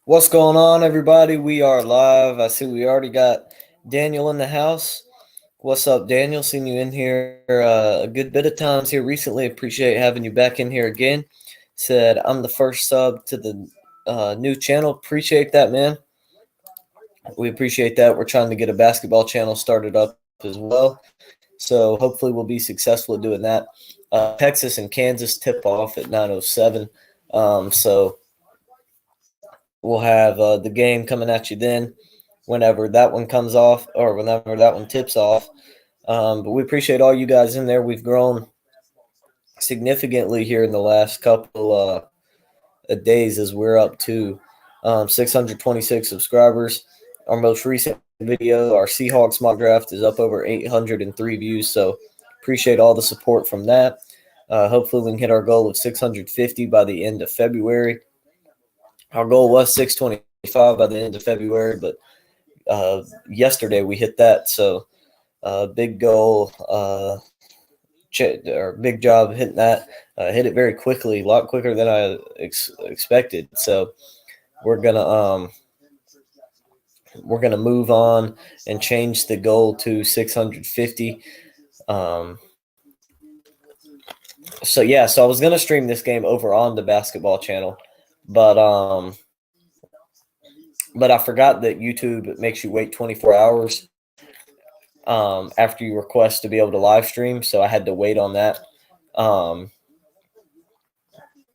What's going on, everybody? We are live. I see we already got Daniel in the house. What's up, Daniel? Seen you in here a good bit of times here recently. Appreciate having you back in here again. Said I'm the first sub to the new channel. Appreciate that, man. We appreciate that. We're trying to get a basketball channel started up as well. So hopefully we'll be successful at doing that. Texas and Kansas tip off at 9:07. So we'll have the game coming at you then, whenever that one comes off or whenever that one tips off. But we appreciate all you guys in there. We've grown significantly here in the last couple of days as we're up to 626 subscribers. Our most recent video, our Seahawks mock draft, is up over 803 views. So appreciate all the support from that. Hopefully we can hit our goal of 650 by the end of February. Our goal was 625 by the end of February, but yesterday we hit that. So big goal, or big job hitting that. Hit it very quickly, a lot quicker than I expected. So we're gonna move on and change the goal to 650. So I was gonna stream this game over on the basketball channel, but I forgot that YouTube makes you wait 24 hours after you request to be able to live stream. So I had to wait on that. I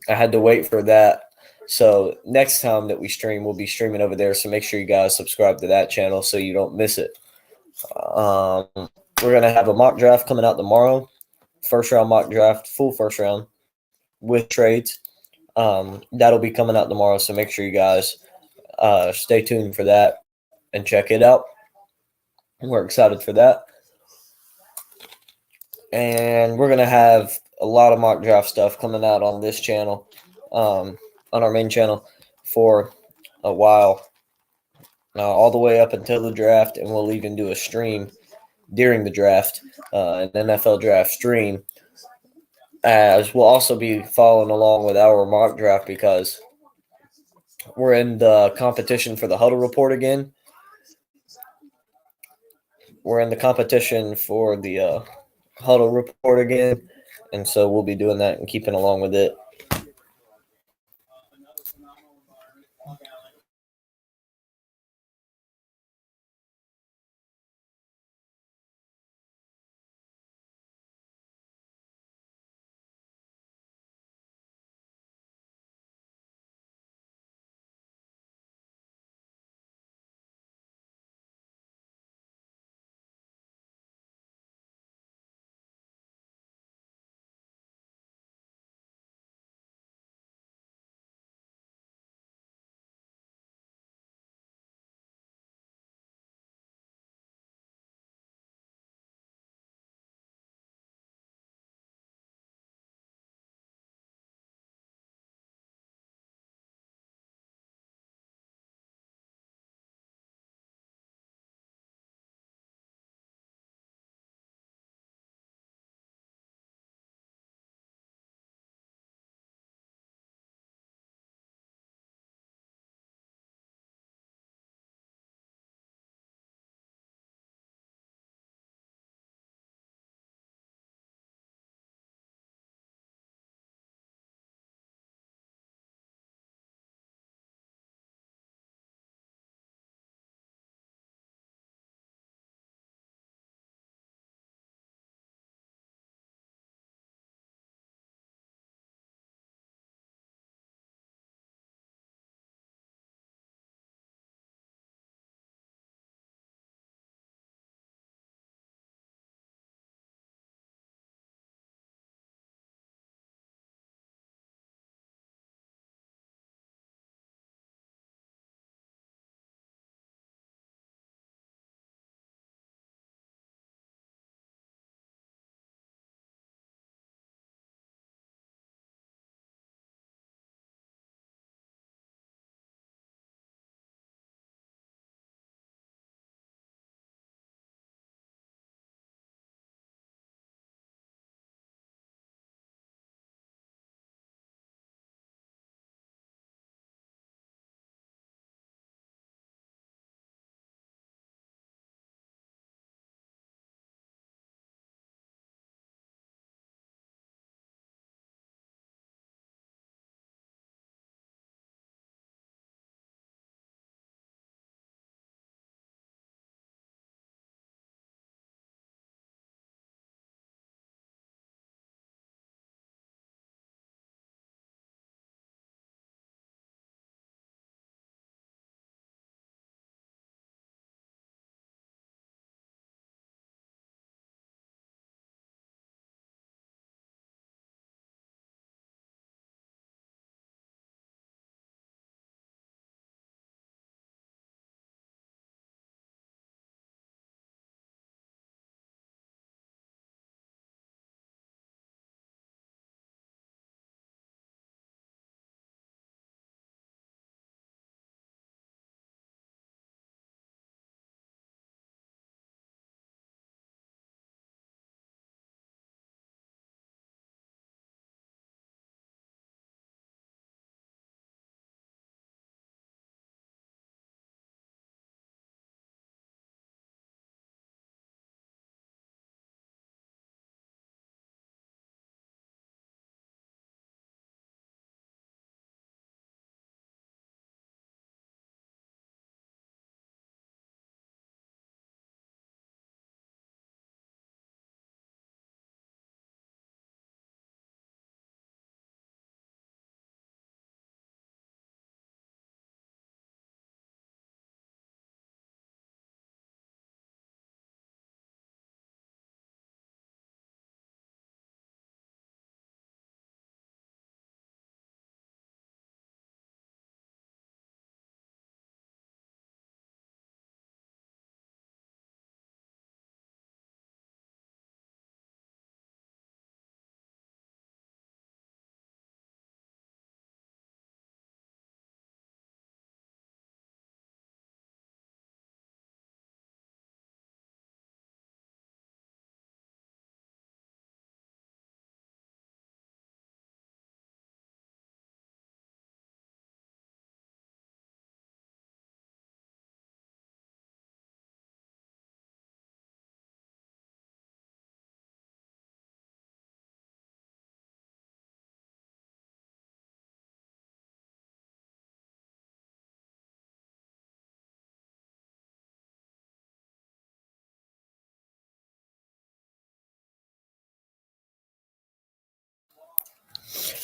had to wait for that. So next time that we stream, we'll be streaming over there. So make sure you guys subscribe to that channel so you don't miss it. We're going to have a mock draft coming out tomorrow. First round mock draft, full first round with trades. That'll be coming out tomorrow. So make sure you guys stay tuned for that and check it out. We're excited for that. And we're going to have a lot of mock draft stuff coming out on this channel, on our main channel for a while, all the way up until the draft. And we'll even do a stream during the draft, an NFL draft stream, as we'll also be following along with our mock draft because we're in the competition for the huddle report again. We're in the competition for the huddle report again, and so we'll be doing that and keeping along with it.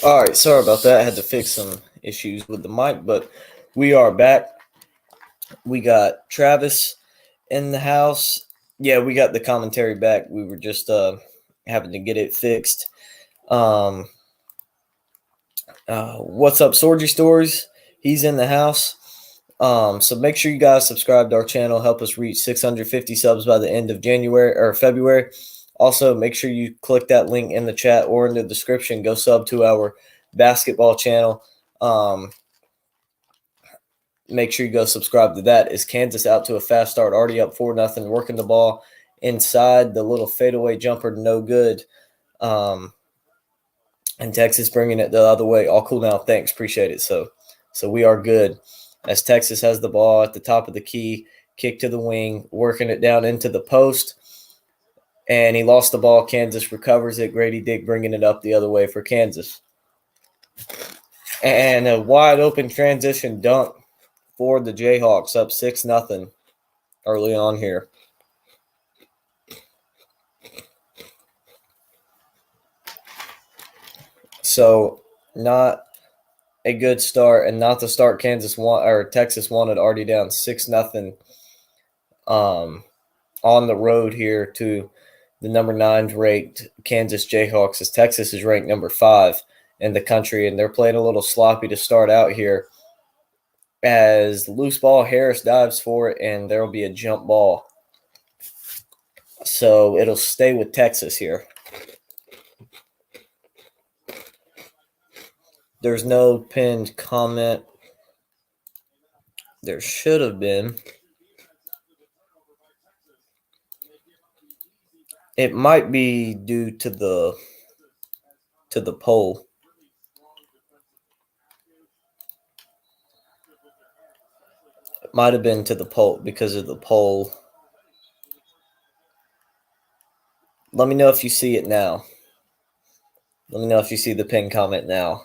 All right, sorry about that. I had to fix some issues with the mic, but we are back. We got Travis in the house. Yeah, we got the commentary back. We were just having to get it fixed. Um, what's up, Sorgy Stories? He's in the house. So make sure you guys subscribe to our channel. Help us reach 650 subs by the end of January or February. Also, make sure you click that link in the chat or in the description. Go sub to our basketball channel. Make sure you go subscribe to that. Is Kansas out to a fast start? Already up 4-0, working the ball inside. The little fadeaway jumper, no good. And Texas bringing it the other way. All cool now. Thanks. Appreciate it. So we are good. As Texas has the ball at the top of the key, kick to the wing, working it down into the post. And he lost the ball. Kansas recovers it. Grady Dick bringing it up the other way for Kansas. And a wide open transition dunk for the Jayhawks, up 6-0 early on here. So not a good start, and not the start Texas wanted. Already down 6-0 on the road here to the number 9 ranked Kansas Jayhawks, as Texas is ranked number 5 in the country, and they're playing a little sloppy to start out here. As loose ball, Harris dives for it, and there will be a jump ball. So it'll stay with Texas here. There's no pinned comment. There should have been. It might be due to the poll. It might have been to the poll because of the poll. Let me know if you see it now. Let me know if you see the pin comment now.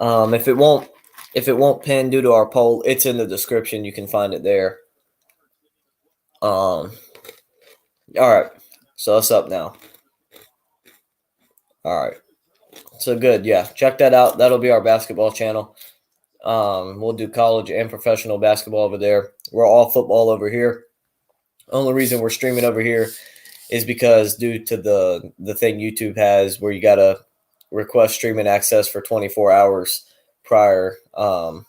If it won't pin due to our poll, it's in the description. You can find it there. All right. So it's up now. All right. So good. Yeah. Check that out. That'll be our basketball channel. We'll do college and professional basketball over there. We're all football over here. Only reason we're streaming over here is because due to the thing YouTube has where you got to request streaming access for 24 hours prior. You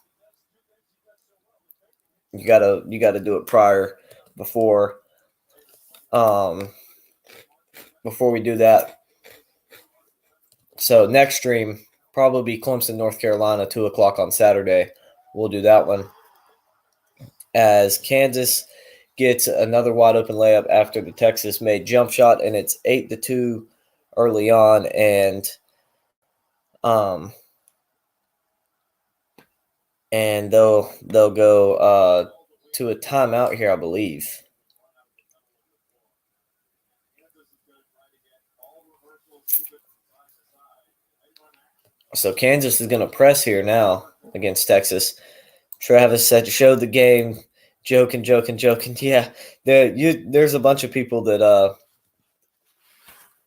gotta do it prior before we do that. So next stream probably be Clemson, North Carolina, 2:00 on Saturday. We'll do that one. As Kansas gets another wide open layup after the Texas made jump shot, and it's 8-2 early on, and they'll go to a timeout here, I believe. So Kansas is going to press here now against Texas. Travis said, "Show the game." Joking. Yeah, there's a bunch of people that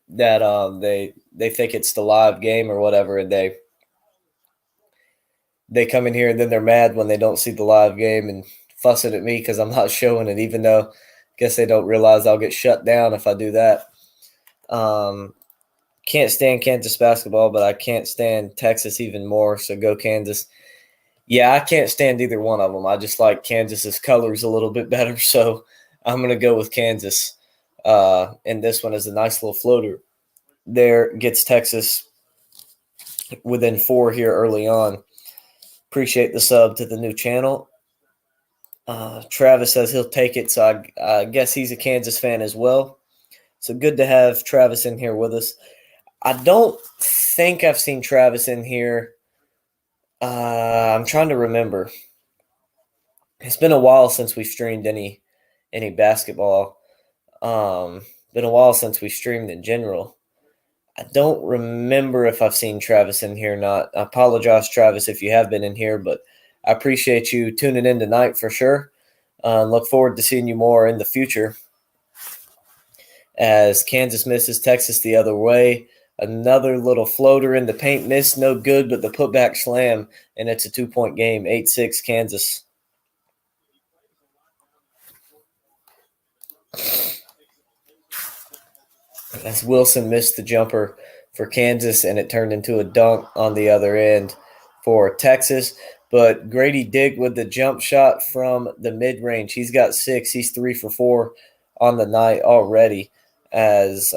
they think it's the live game or whatever, and they come in here and then they're mad when they don't see the live game and fussing at me because I'm not showing it, even though I guess they don't realize I'll get shut down if I do that. Can't stand Kansas basketball, but I can't stand Texas even more, so go Kansas. Yeah, I can't stand either one of them. I just like Kansas's colors a little bit better, so I'm going to go with Kansas. And this one is a nice little floater. There gets Texas within 4 here early on. Appreciate the sub to the new channel. Travis says he'll take it, so I guess he's a Kansas fan as well. So good to have Travis in here with us. I don't think I've seen Travis in here. I'm trying to remember. It's been a while since we streamed any basketball. Been a while since we streamed in general. I don't remember if I've seen Travis in here or not. I apologize, Travis, if you have been in here, but I appreciate you tuning in tonight for sure. Look forward to seeing you more in the future. As Kansas misses Texas the other way. Another little floater in the paint, missed, no good, but the putback slam, and it's a 2-point game, 8-6 Kansas. As Wilson missed the jumper for Kansas, and it turned into a dunk on the other end for Texas. But Grady Dick with the jump shot from the mid-range. He's got 6. He's 3 for 4 on the night already as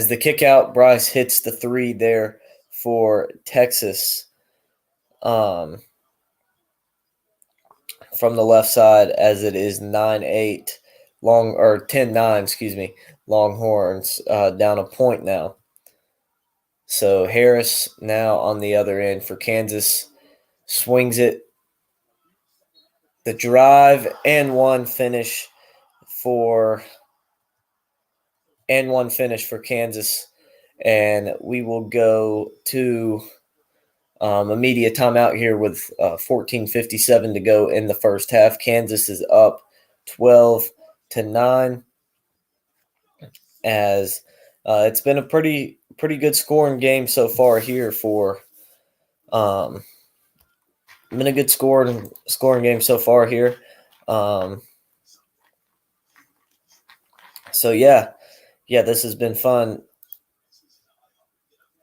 the kick out, Bryce hits the 3 there for Texas from the left side, as it is 9-8 10-9, Longhorns down a point now. So Harris now on the other end for Kansas, swings it. The drive and one finish for Kansas, and we will go to a media timeout here with 14:57 to go in the first half. Kansas is up 12-9, as it's been a pretty good scoring game so far here for been a good scoring game so far here. So yeah, this has been fun.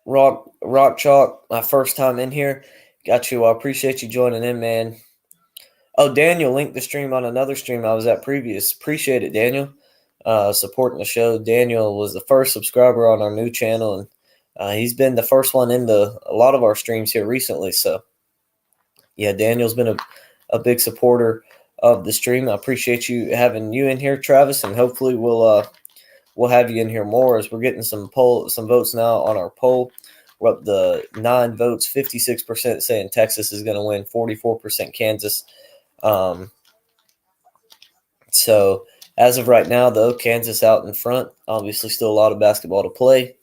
Rock Chalk, my first time in here. Got you. I appreciate you joining in, man. Oh, Daniel linked the stream on another stream I was at previous. Appreciate it, Daniel. Supporting the show. Daniel was the first subscriber on our new channel, and he's been the first one into a lot of our streams here recently. So, yeah, Daniel's been a big supporter of the stream. I appreciate having you in here, Travis, and hopefully we'll have you in here more, as we're getting some votes now on our poll. We're up to 9 votes, 56% saying Texas is going to win, 44% Kansas. So as of right now, though, Kansas out in front. Obviously still a lot of basketball to play.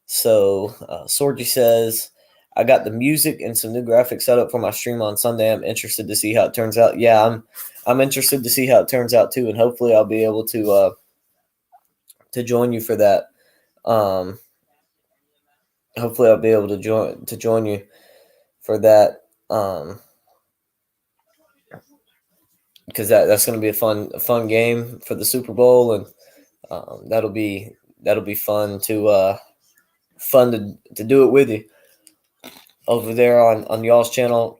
So Sorgi says, I got the music and some new graphics set up for my stream on Sunday. I'm interested to see how it turns out. Yeah, I'm interested to see how it turns out too, and hopefully I'll be able to join you for that. Hopefully I'll be able to join you for that. Because that's going to be a fun game for the Super Bowl, and that'll be fun to do it with you over there on y'all's channel.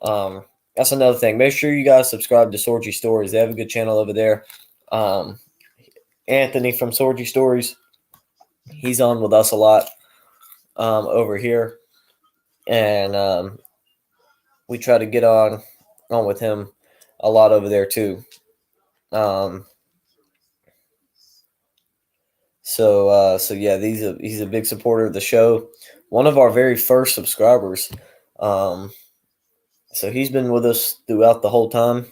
That's another thing. Make sure you guys subscribe to Sorgi Stories. They have a good channel over there. Anthony from Sorgi Stories, he's on with us a lot over here, and we try to get on with him a lot over there too. So yeah, he's a big supporter of the show. One of our very first subscribers. So he's been with us throughout the whole time.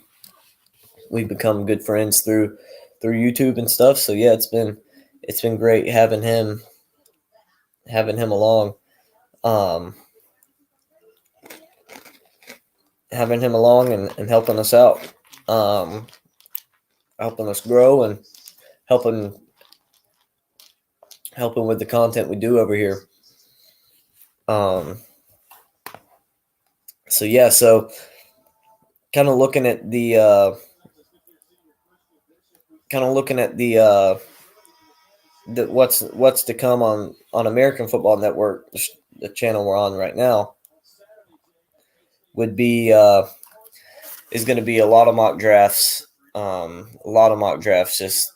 We've become good friends through YouTube and stuff. So yeah, it's been great having him along. Having him along and helping us out. Helping us grow and helping with the content we do over here. So yeah, so kind of looking at the what's to come on American Football Network, the channel we're on right now, would be is going to be a lot of mock drafts. Just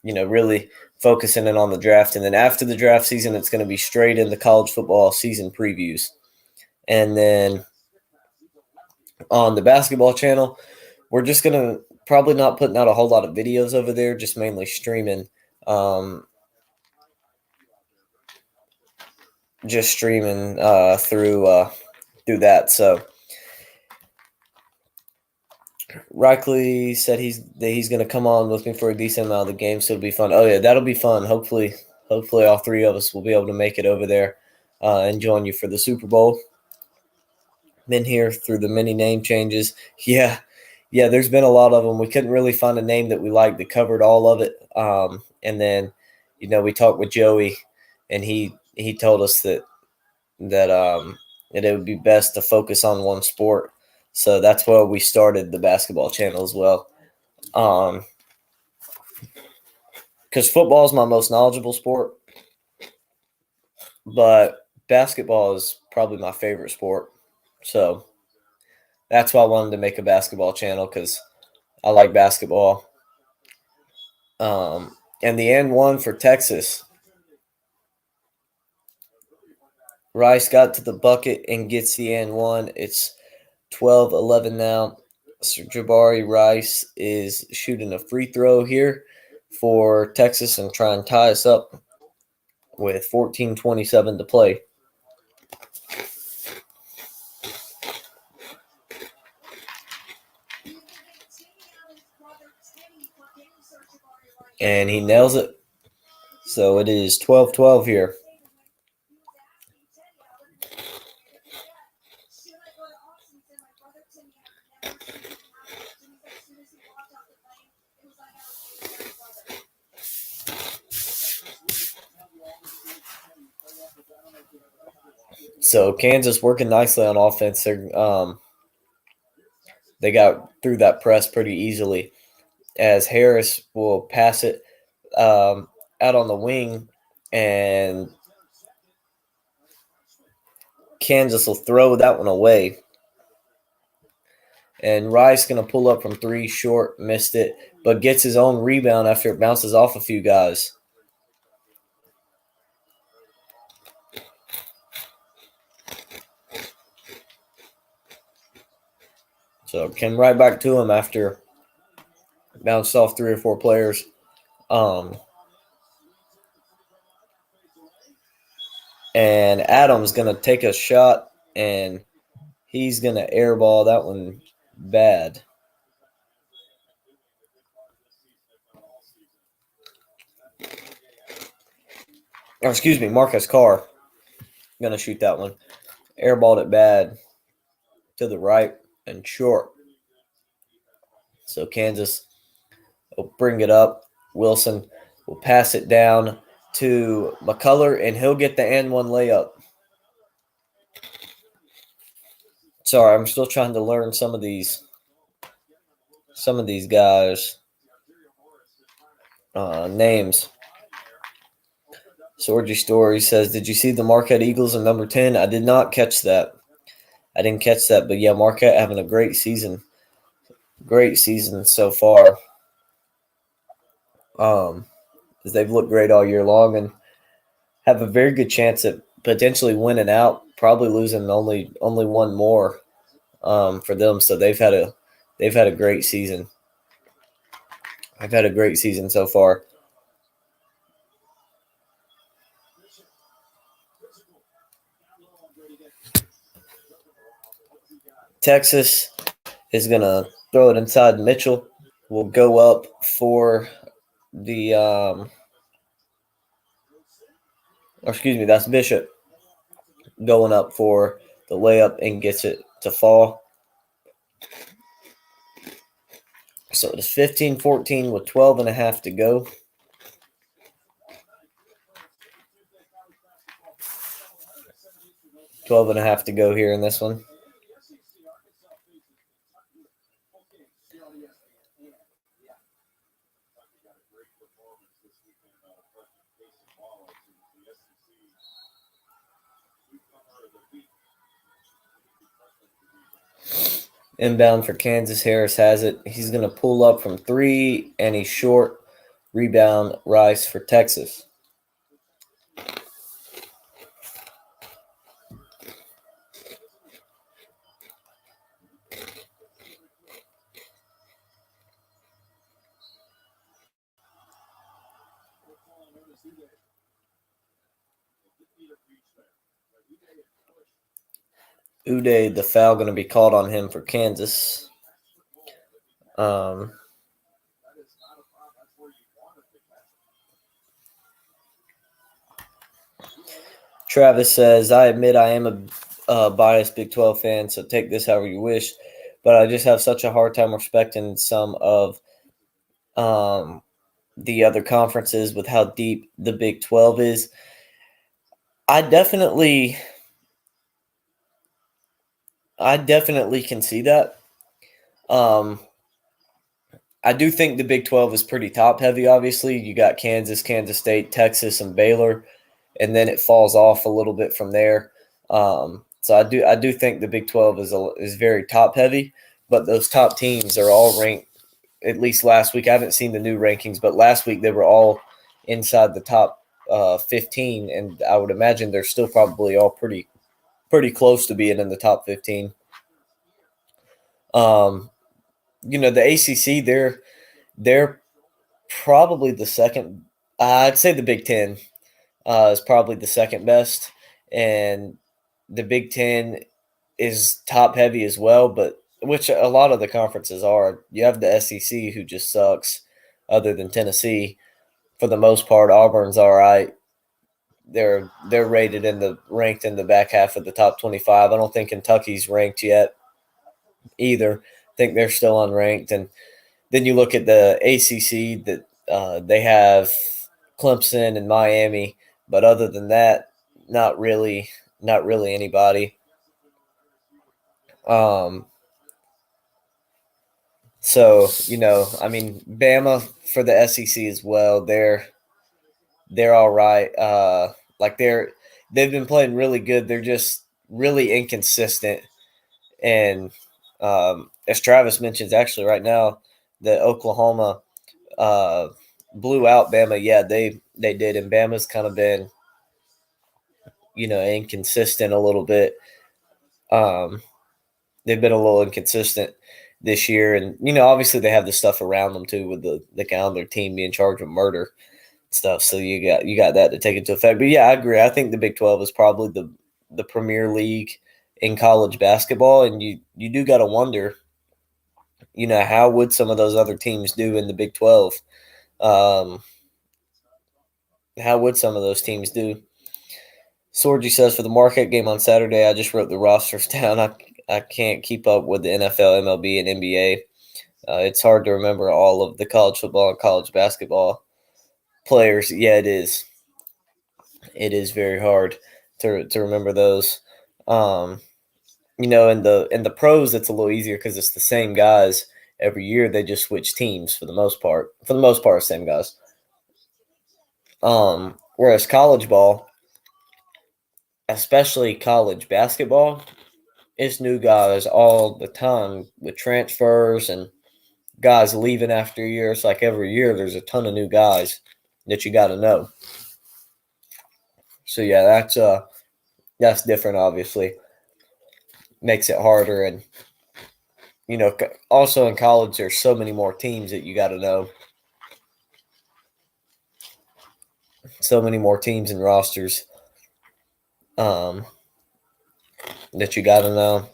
really focusing in on the draft, and then after the draft season, it's going to be straight into college football season previews. And then on the basketball channel, we're just going to probably not putting out a whole lot of videos over there, just mainly streaming. Through that. So Rickley said he's going to come on with me for a decent amount of the game, so it'll be fun. Oh yeah, that'll be fun. Hopefully all three of us will be able to make it over there and join you for the Super Bowl. Been here through the many name changes. Yeah, there's been a lot of them. We couldn't really find a name that we liked that covered all of it. And then we talked with Joey, and he told us that it would be best to focus on one sport. So that's why we started the basketball channel as well. Because football is my most knowledgeable sport, but basketball is probably my favorite sport. So that's why I wanted to make a basketball channel, because I like basketball. And the N1 for Texas, Rice got to the bucket and gets the N1. It's 12-11 now. So Jabari Rice is shooting a free throw here for Texas and try and tie us up with 14:27 to play. And he nails it. So it is 12-12 here. So Kansas working nicely on offense. They got through that press pretty easily, as Harris will pass it out on the wing, and Kansas will throw that one away. And Rice going to pull up from three, short, missed it, but gets his own rebound after it bounces off a few guys. So came right back to him after bounced off 3 or 4 players. And Adams going to take a shot, and he's going to airball that one bad. Or excuse me, Marcus Carr going to shoot that one. Airballed it bad to the right and short. So Kansas will bring it up. Wilson will pass it down to McCullough, and he'll get the N1 layup. Sorry, I'm still trying to learn some of these guys' names. Sorgy Story says, "Did you see the Marquette Eagles in number 10? I did not catch that. I didn't catch that, but yeah, Marquette having a great season. Great season so far. As they've looked great all year long and have a very good chance at potentially winning out. Probably losing only one more for them. So they've had a great season. I've had a great season so far. Texas is going to throw it inside. Mitchell will go up for the that's Bishop going up for the layup and gets it to fall. So it's 15-14 with 12 and a half to go. Twelve and a half to go here in this one. Inbound for Kansas. Harris has it. He's going to pull up from 3, and he's short. Rebound, Rice for Texas. Uday, the foul going to be called on him for Kansas. Travis says, "I admit I am a biased Big 12 fan, so take this however you wish, but I just have such a hard time respecting some of the other conferences with how deep the Big 12 is. I definitely can see that. I do think the Big 12 is pretty top heavy, obviously. You got Kansas, Kansas State, Texas, and Baylor, and then it falls off a little bit from there. So I do think the Big 12 is very top heavy, but those top teams are all ranked, at least last week. I haven't seen the new rankings, but last week they were all inside the top 15, and I would imagine they're still probably all pretty close to being in the top 15. The ACC, they're probably the second. I'd say the Big Ten is probably the second best, and the Big Ten is top heavy as well. But which a lot of the conferences are. You have the SEC, who just sucks, other than Tennessee. For the most part, Auburn's all right. They're ranked in the back half of the top 25. I don't think Kentucky's ranked yet either. I think they're still unranked. And then you look at the ACC that they have Clemson and Miami, but other than that, not really anybody. So I mean, Bama for the SEC as well. They're all right. Like they've been playing really good. They're just really inconsistent. And as Travis mentions, actually right now, the Oklahoma blew out Bama. Yeah, they did, and Bama's kind of been inconsistent a little bit. They've been a little inconsistent this year, and obviously they have the stuff around them too, with the guy on their team being charged with murder stuff. So you got that to take into effect. But yeah, I agree. I think the Big 12 is probably the premier league in college basketball, and you do got to wonder, how would some of those other teams do in the Big 12? How would some of those teams do? Sorgi says, for the Marquette game on Saturday, I just wrote the rosters down. I can't keep up with the NFL, MLB, and NBA. It's hard to remember all of the college football and college basketball players. Yeah, it is. It is very hard to remember those. In the pros, it's a little easier because it's the same guys every year. They just switch teams for the most part. For the most part, same guys. Whereas college ball, especially college basketball, it's new guys all the time with transfers and guys leaving after a year. It's like every year there's a ton of new guys that you got to know. So yeah, that's different. Obviously, makes it harder, and also in college there's so many more teams that you got to know. So many more teams and rosters that you got to know.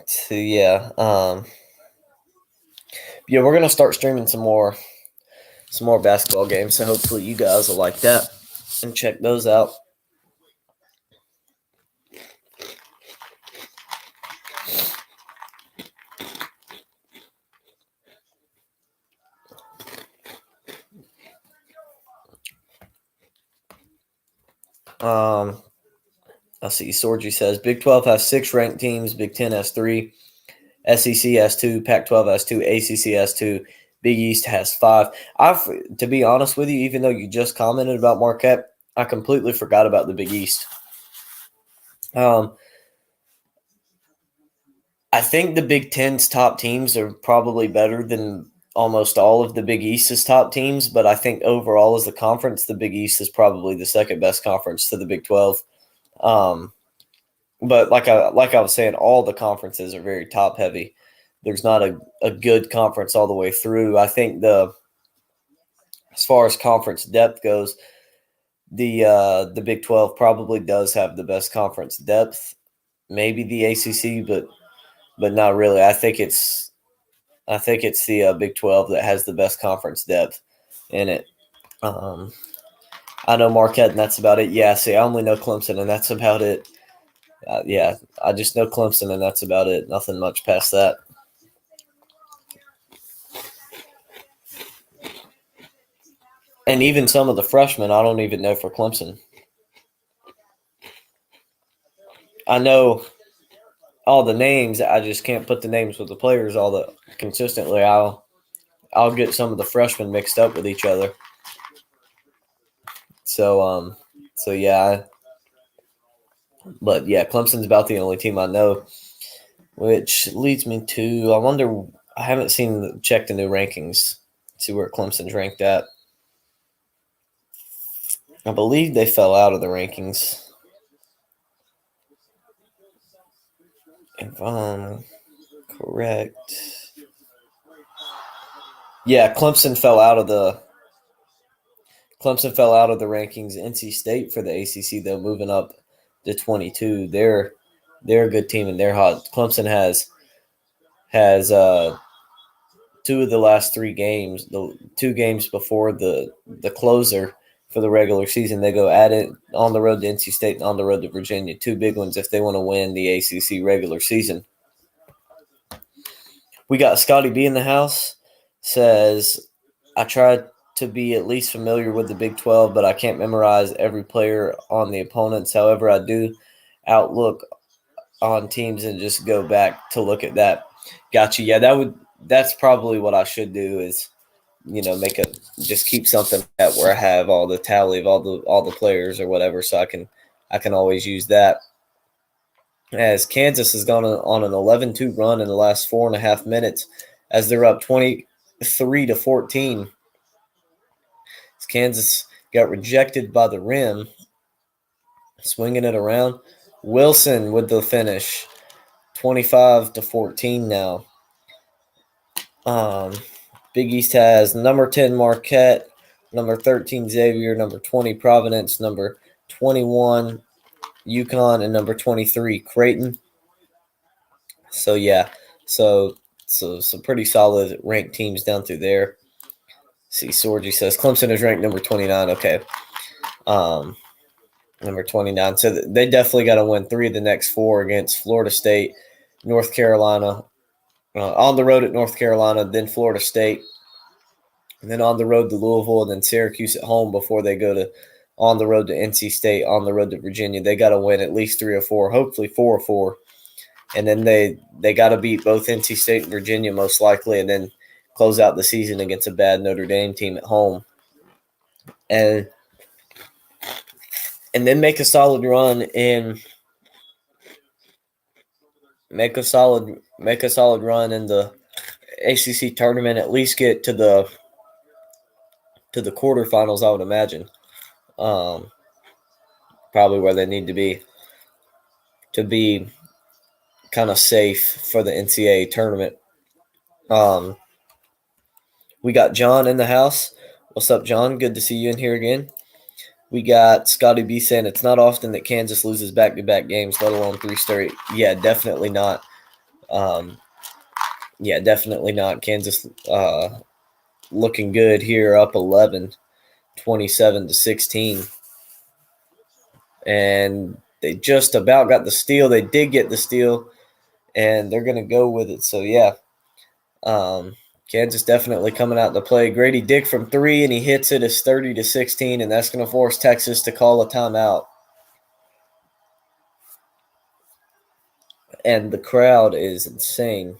So yeah, we're gonna start streaming some more basketball games. So hopefully you guys will like that and check those out. Let's see. Sorgi says Big 12 has 6 ranked teams. Big 10 has 3. SEC has 2. Pac-12 has 2. ACC has 2. Big East has 5. To be honest with you, even though you just commented about Marquette, I completely forgot about the Big East. I think the Big Ten's top teams are probably better than almost all of the Big East's top teams, but I think overall as a conference, the Big East is probably the second best conference to the Big 12. But like I was saying, all the conferences are very top heavy. There's not a good conference all the way through. I think as far as conference depth goes, the Big 12 probably does have the best conference depth. Maybe the ACC, but not really. I think it's the Big 12 that has the best conference depth in it. I know Marquette, and that's about it. Yeah, see, I only know Clemson, and that's about it. Yeah, I just know Clemson, and that's about it. Nothing much past that. And even some of the freshmen, I don't even know for Clemson. I know all the names. I just can't put the names with the players all the consistently. I'll get some of the freshmen mixed up with each other. So so yeah, but yeah, Clemson's about the only team I know, which leads me to I wonder. I haven't seen check the new rankings. See where Clemson's ranked at. I believe they fell out of the rankings. If I'm correct. Yeah, Clemson fell out of the rankings. NC State for the ACC though, moving up to 22. They're a good team and they're hot. Clemson has two of the last three games, the two games before the closer for the regular season, they go at it on the road to NC State and on the road to Virginia. Two big ones if they want to win the ACC regular season. We got Scotty B in the house. Says, I tried to be at least familiar with the Big 12, but I can't memorize every player on the opponents. However, I do outlook on teams and just go back to look at that. Gotcha. Yeah, that's probably what I should do is, just keep something like that where I have all the tally of all the players or whatever, so I can always use that. As Kansas has gone on an 11-2 run in the last 4.5 minutes, as they're up 23-14. As Kansas got rejected by the rim, swinging it around. Wilson with the finish, 25-14 now. Big East has number 10 Marquette, number 13 Xavier, number 20 Providence, number 21 UConn, and number 23 Creighton. So yeah, so some pretty solid ranked teams down through there. See, Sorgi says Clemson is ranked number 29. Okay, number 29. So they definitely got to win 3 of the next 4 against Florida State, North Carolina, on the road at North Carolina, then Florida State, and then on the road to Louisville, and then Syracuse at home before they go to on the road to NC State, on the road to Virginia. They got to win at least 3 or 4, hopefully 4 or 4. And then they got to beat both NC State and Virginia most likely, and then close out the season against a bad Notre Dame team at home. And then make a solid run and make a solid run in the ACC tournament. At least get to the quarterfinals, I would imagine. Probably where they need to be kind of safe for the NCAA tournament. We got John in the house. What's up, John? Good to see you in here again. We got Scotty B saying it's not often that Kansas loses back-to-back games, let alone 3 straight. Yeah, definitely not. Definitely not. Kansas looking good here, up 11, 27-16. And they just about got the steal. They did get the steal, and they're going to go with it. So, yeah, Kansas definitely coming out to play. Grady Dick from 3, and he hits it. It's 30-16, and that's going to force Texas to call a timeout. And the crowd is insane.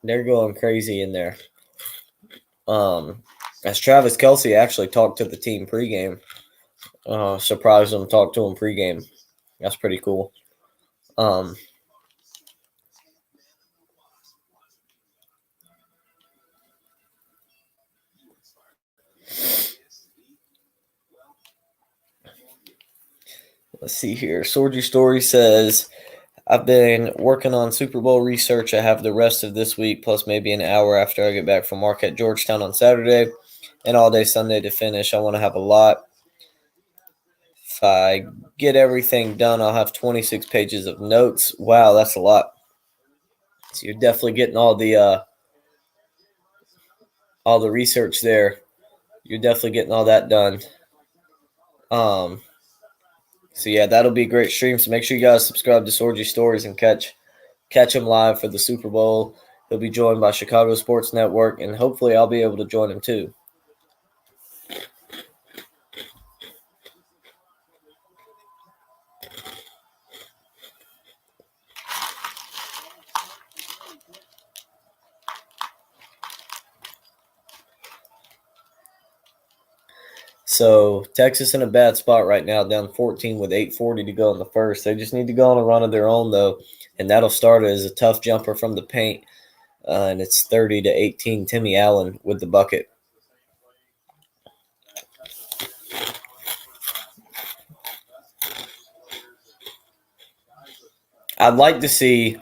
They're going crazy in there. As Travis Kelce actually talked to the team pregame. Surprised them, talked to him pregame. That's pretty cool. Let's see here. Sorgy Story says, I've been working on Super Bowl research. I have the rest of this week, plus maybe an hour after I get back from Marquette, Georgetown on Saturday, and all day Sunday to finish. I want to have a lot. If I get everything done, I'll have 26 pages of notes. Wow, that's a lot. So you're definitely getting all all the research there. You're definitely getting all that done. So yeah, that'll be a great stream. So make sure you guys subscribe to Sorgy Stories and catch him live for the Super Bowl. He'll be joined by Chicago Sports Network, and hopefully I'll be able to join him too. So Texas in a bad spot right now, down 14 with 8:40 to go in the first. They just need to go on a run of their own though, and that'll start as a tough jumper from the paint, and it's 30-18. Timmy Allen with the bucket. I'd like to see.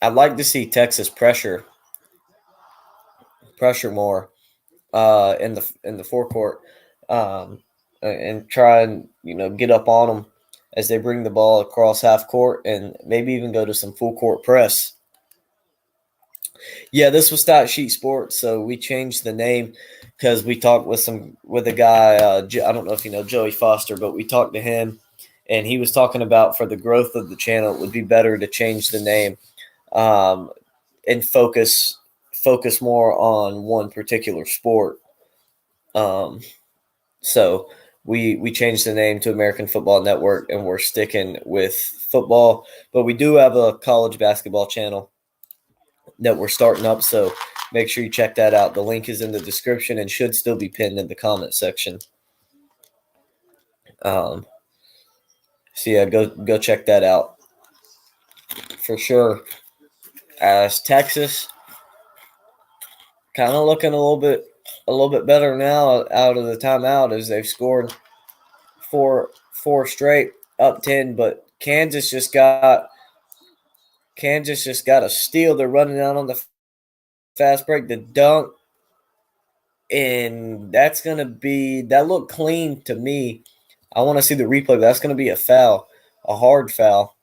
I'd like to see Texas pressure more in the forecourt, and try and get up on them as they bring the ball across half court, and maybe even go to some full court press. Yeah, this was Stat Sheet Sports, so we changed the name because we talked with a guy. I don't know if you know Joey Foster, but we talked to him, and he was talking about for the growth of the channel, it would be better to change the name, and focus more on one particular sport. Um, so we changed the name to American Football Network, and we're sticking with football. But we do have a college basketball channel that we're starting up, so make sure you check that out. The link is in the description and should still be pinned in the comment section. So yeah, go check that out for sure. As Texas kind of looking a little bit better now out of the timeout as they've scored four straight up 10, but Kansas just got a steal. They're running out on the fast break, the dunk, and that looked clean to me. I want to see the replay, but that's going to be a foul, a hard foul.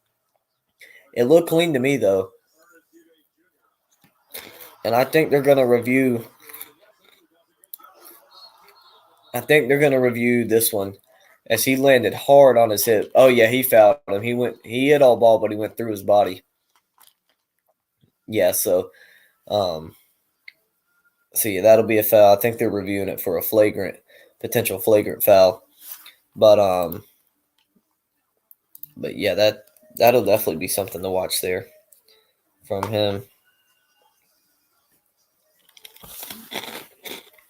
It looked clean to me though, and I think they're going to review. I think they're going to review this one as he landed hard on his hip. Oh yeah, he fouled him. He hit all ball, but he went through his body. Yeah, um, so yeah, that'll be a foul. I think they're reviewing it for a potential flagrant foul. But yeah, that'll definitely be something to watch there from him.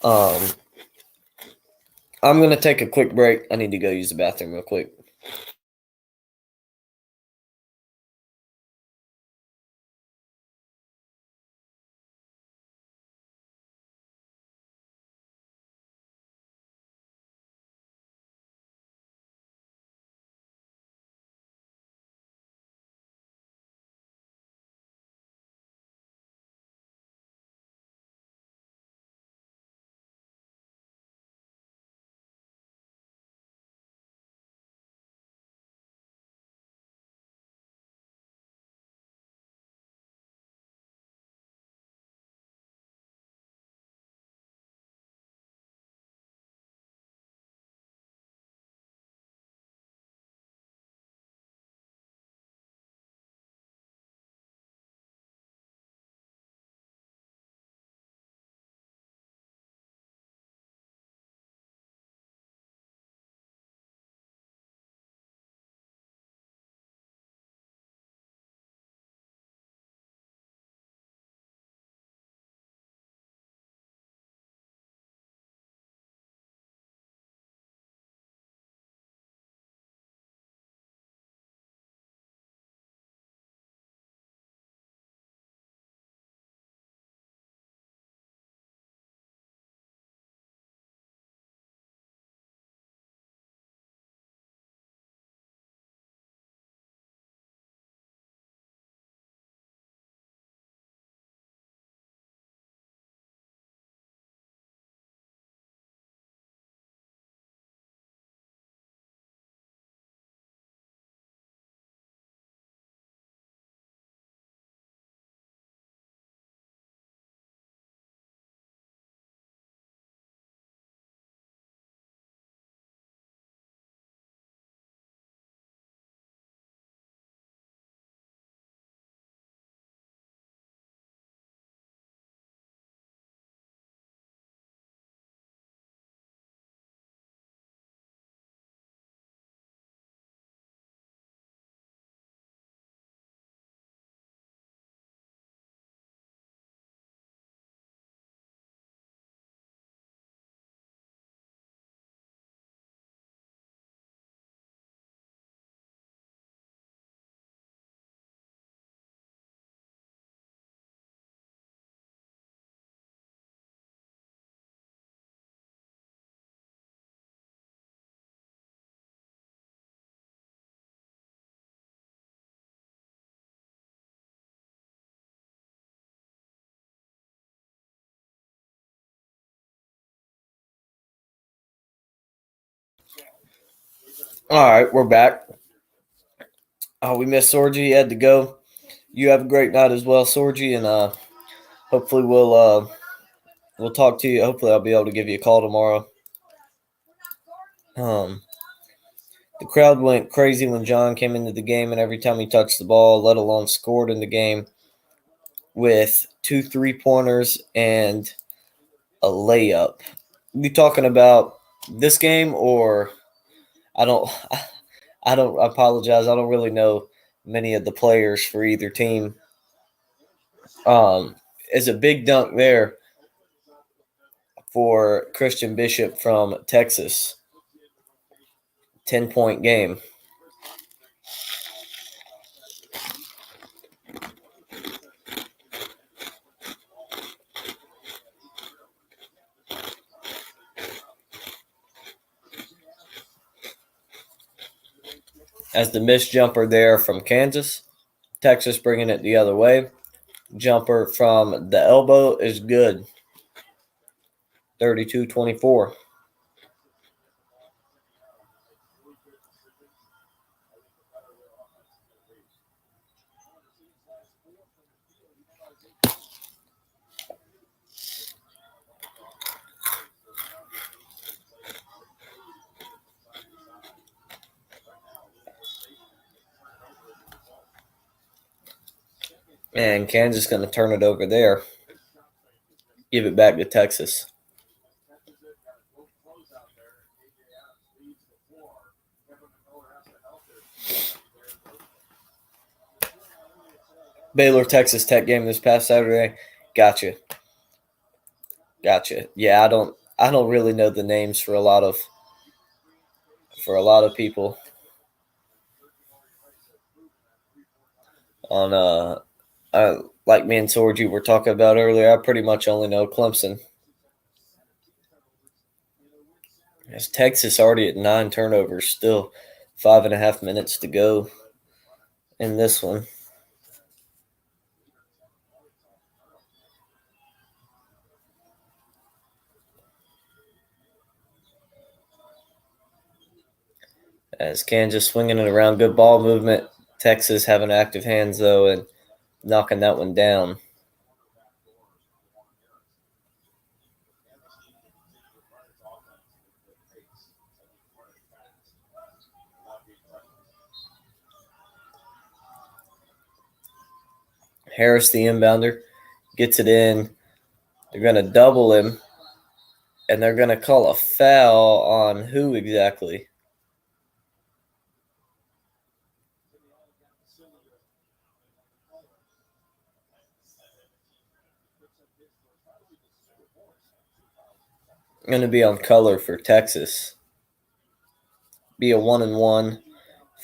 Um, I'm gonna take a quick break. I need to go use the bathroom real quick. All right, we're back. We missed Sorgi. He had to go. You have a great night as well, Sorgi, and hopefully we'll talk to you. Hopefully, I'll be able to give you a call tomorrow. The crowd went crazy when John came into the game, and every time he touched the ball, let alone scored in the game, with 2 3-pointers and a layup. You talking about this game, or I don't? I don't apologize. I don't really know many of the players for either team. Is a big dunk there for Christian Bishop from Texas. 10-point game. As the missed jumper there from Kansas. Texas bringing it the other way. Jumper from the elbow is good. 32-24. And Kansas going to turn it over there. Give it back to Texas. Baylor Texas Tech game this past Saturday. Gotcha. Yeah, I don't really know the names for a lot of people on like me and Sorgi were talking about earlier. I pretty much only know Clemson. As Texas already at 9 turnovers, still 5.5 minutes to go in this one. As Kansas swinging it around, good ball movement. Texas having active hands though and knocking that one down. Harris, the inbounder, gets it in. They're going to double him, and they're going to call a foul on who exactly? Going to be on color for Texas. Be a 1-1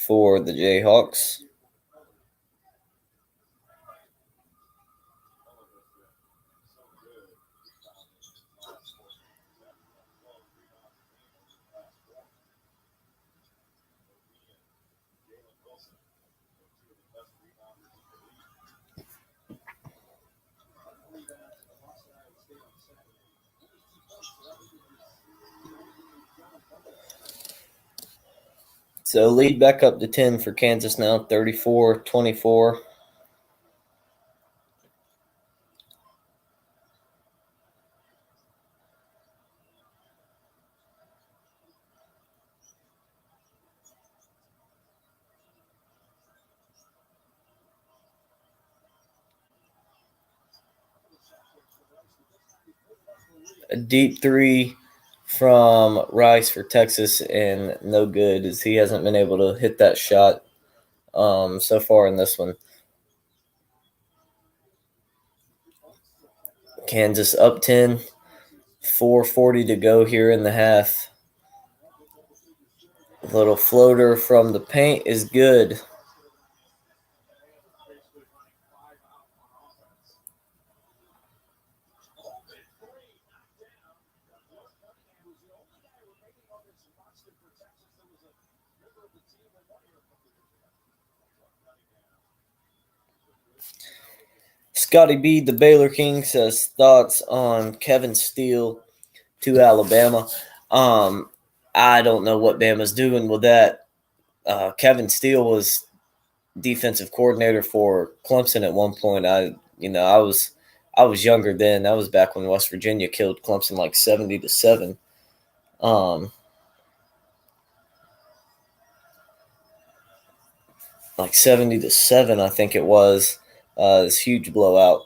for the Jayhawks. So lead back up to 10 for Kansas now, 34-24. A deep three from Rice for Texas, and no good as he hasn't been able to hit that shot so far in this one. Kansas up 10, 4:40 to go here in the half. A little floater from the paint is good. Scotty B, the Baylor King, says thoughts on Kevin Steele to Alabama. I don't know what Bama's doing with that. Kevin Steele was defensive coordinator for Clemson at one point. I was younger then. That was back when West Virginia killed Clemson like 70-7. Like 70-7, I think it was. This huge blowout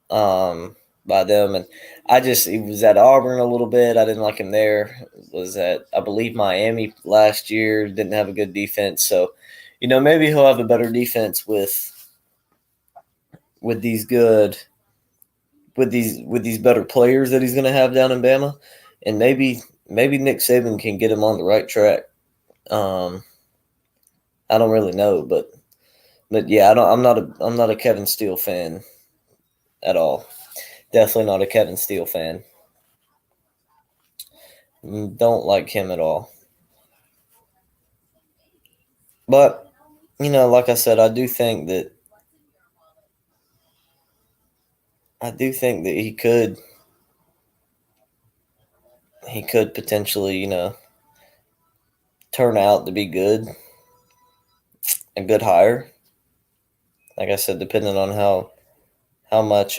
by them, and he was at Auburn a little bit. I didn't like him there. Was at, I believe, Miami last year. Didn't have a good defense, so maybe he'll have a better defense with these good with these better players that he's going to have down in Bama, and maybe Nick Saban can get him on the right track. I don't really know, but yeah, I'm not a Kevin Steele fan at all. Definitely not a Kevin Steele fan. Don't like him at all. But like I said, I do think that he could potentially turn out to be good, a good hire. Like I said, depending on how much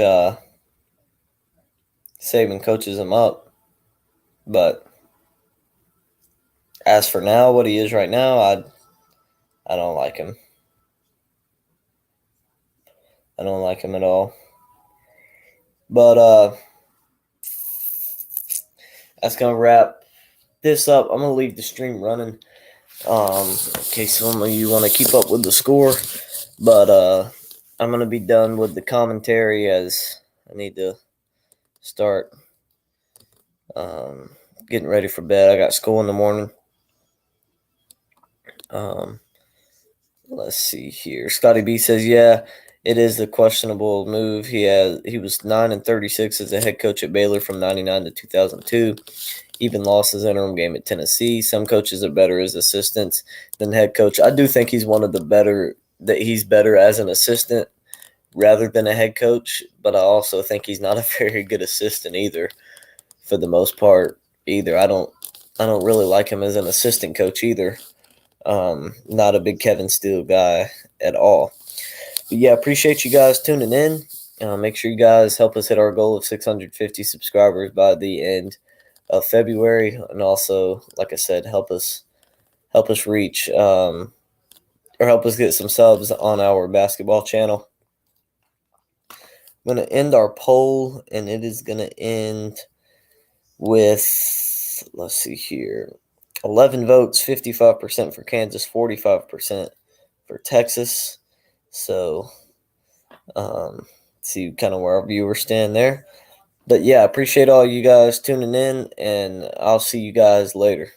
Saban coaches him up. But as for now, what he is right now, I don't like him. I don't like him at all. But that's gonna wrap this up. I'm gonna leave the stream running in case some of you want to keep up with the score. But I'm gonna be done with the commentary as I need to start getting ready for bed. I got school in the morning. Let's see here. Scotty B says, yeah, it is a questionable move. He was 9-36 as a head coach at Baylor from 99 to 2002. Even lost his interim game at Tennessee. Some coaches are better as assistants than head coach. I do think he's he's better as an assistant rather than a head coach, but I also think he's not a very good assistant either, for the most part either. I don't really like him as an assistant coach either. Not a big Kevin Steele guy at all. But yeah, appreciate you guys tuning in. Make sure you guys help us hit our goal of 650 subscribers by the end of February, and also, like I said, help us reach or help us get some subs on our basketball channel. I'm going to end our poll, and it is going to end with, let's see here, 11 votes, 55% for Kansas, 45% for Texas. So, see kind of where our viewers stand there. But yeah, appreciate all you guys tuning in, and I'll see you guys later.